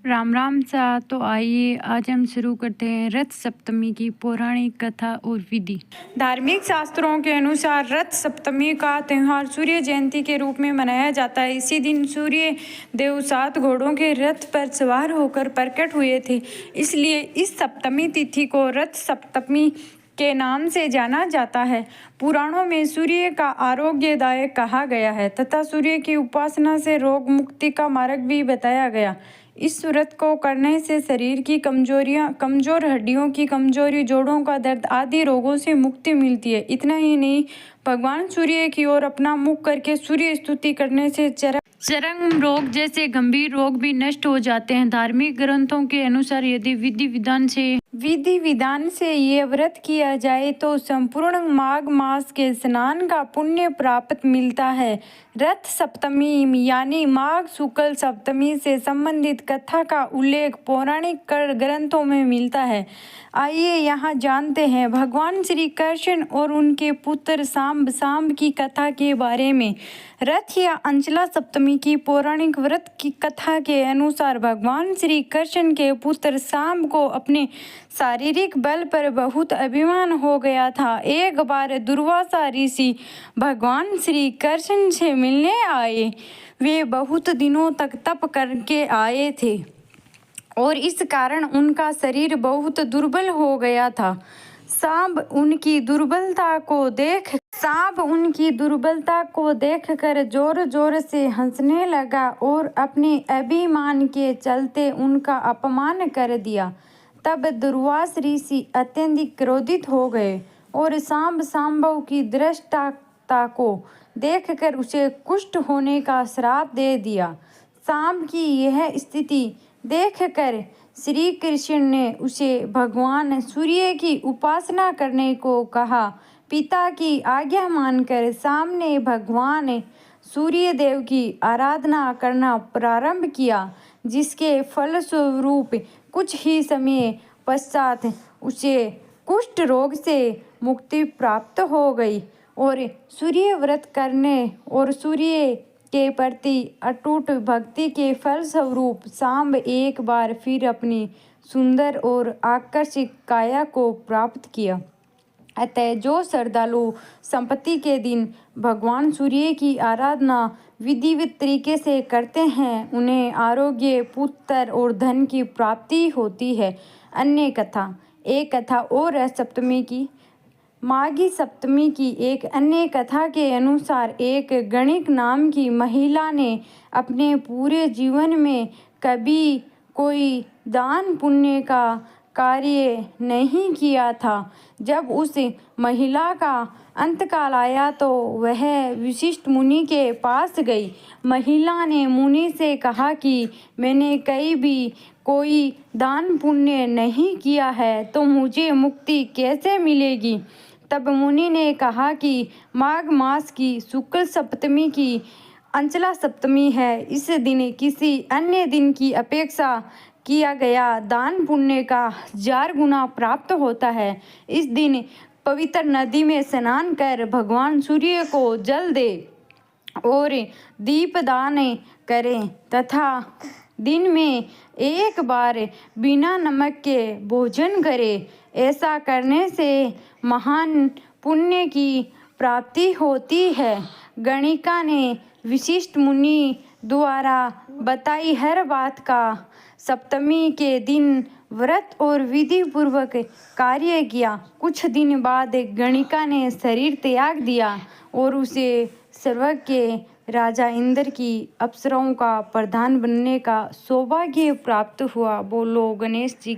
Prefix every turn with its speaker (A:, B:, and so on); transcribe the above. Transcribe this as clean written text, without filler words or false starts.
A: राम राम सा। तो आइए आज हम शुरू करते हैं रथ सप्तमी की पौराणिक कथा और विधि। धार्मिक शास्त्रों के अनुसार रथ सप्तमी का त्यौहार सूर्य जयंती के रूप में मनाया जाता है। इसी दिन सूर्य देव 7 घोड़ों के रथ पर सवार होकर प्रकट हुए थे, इसलिए इस सप्तमी तिथि को रथ सप्तमी के नाम से जाना जाता है। पुराणों में सूर्य का आरोग्यदायक कहा गया है तथा सूर्य की उपासना से रोग मुक्ति का मार्ग भी बताया गया। इस व्रत को करने से शरीर की कमजोर हड्डियों की कमजोरी, जोड़ों का दर्द आदि रोगों से मुक्ति मिलती है। इतना ही नहीं, भगवान सूर्य की ओर अपना मुख करके सूर्य स्तुति करने से चर्म रोग जैसे गंभीर रोग भी नष्ट हो जाते हैं। धार्मिक ग्रंथों के अनुसार यदि विधि विधान से ये व्रत किया जाए तो संपूर्ण माघ मास के स्नान का पुण्य प्राप्त मिलता है। रथ सप्तमी यानी माघ शुक्ल सप्तमी से संबंधित कथा का उल्लेख पौराणिक ग्रंथों में मिलता है। आइए यहाँ जानते हैं भगवान श्री कृष्ण और उनके पुत्र सांब की कथा के बारे में। रथ या अंचला सप्तमी की पौराणिक व्रत की कथा के अनुसार भगवान श्री कृष्ण के पुत्र सांब को अपने शारीरिक बल पर बहुत अभिमान हो गया था। एक बार दुर्वासा ऋषि भगवान श्री कृष्ण से मिलने आए। वे बहुत दिनों तक तप करके आए थे और इस कारण उनका शरीर बहुत दुर्बल हो गया था। सांब उनकी दुर्बलता को देखकर जोर जोर से हंसने लगा और अपने अभिमान के चलते उनका अपमान कर दिया। तब दुर्वास ऋषि अत्यधिक क्रोधित हो गए और सांबव की दृष्टता को देखकर उसे कुष्ठ होने का श्राप दे दिया। सांब की यह स्थिति देखकर श्री कृष्ण ने उसे भगवान सूर्य की उपासना करने को कहा। पिता की आज्ञा मानकर सांब ने भगवान सूर्य देव की आराधना करना प्रारंभ किया, जिसके फलस्वरूप कुछ ही समय पश्चात उसे कुष्ठ रोग से मुक्ति प्राप्त हो गई और सूर्य व्रत करने और सूर्य के प्रति अटूट भक्ति के फलस्वरूप सांब एक बार फिर अपनी सुंदर और आकर्षक काया को प्राप्त किया। अतः जो श्रद्धालु संपत्ति के दिन भगवान सूर्य की आराधना विधिवत तरीके से करते हैं, उन्हें आरोग्य, पुत्र और धन की प्राप्ति होती है। अन्य कथा। एक कथा और है सप्तमी की। माघी सप्तमी की एक अन्य कथा के अनुसार एक गणिक नाम की महिला ने अपने पूरे जीवन में कभी कोई दान पुण्य का कार्य नहीं किया था। जब उस महिला का अंतकाल आया तो वह विशिष्ट मुनि के पास गई। महिला ने मुनि से कहा कि मैंने कहीं भी कोई दान पुण्य नहीं किया है, तो मुझे मुक्ति कैसे मिलेगी? तब मुनि ने कहा कि माघ मास की शुक्ल सप्तमी की अंचला सप्तमी है। इस दिन किसी अन्य दिन की अपेक्षा किया गया दान पुण्य का 1000 गुना प्राप्त होता है। इस दिन पवित्र नदी में स्नान कर भगवान सूर्य को जल दे और दीपदान करें तथा दिन में एक बार बिना नमक के भोजन करें। ऐसा करने से महान पुण्य की प्राप्ति होती है। गणिका ने विशिष्ट मुनि द्वारा बताई हर बात का सप्तमी के दिन व्रत और विधि पूर्वक कार्य किया। कुछ दिन बाद गणिका ने शरीर त्याग दिया और उसे स्वर्ग के राजा इंद्र की अप्सराओं का प्रधान बनने का सौभाग्य प्राप्त हुआ। बोलो गणेश जी।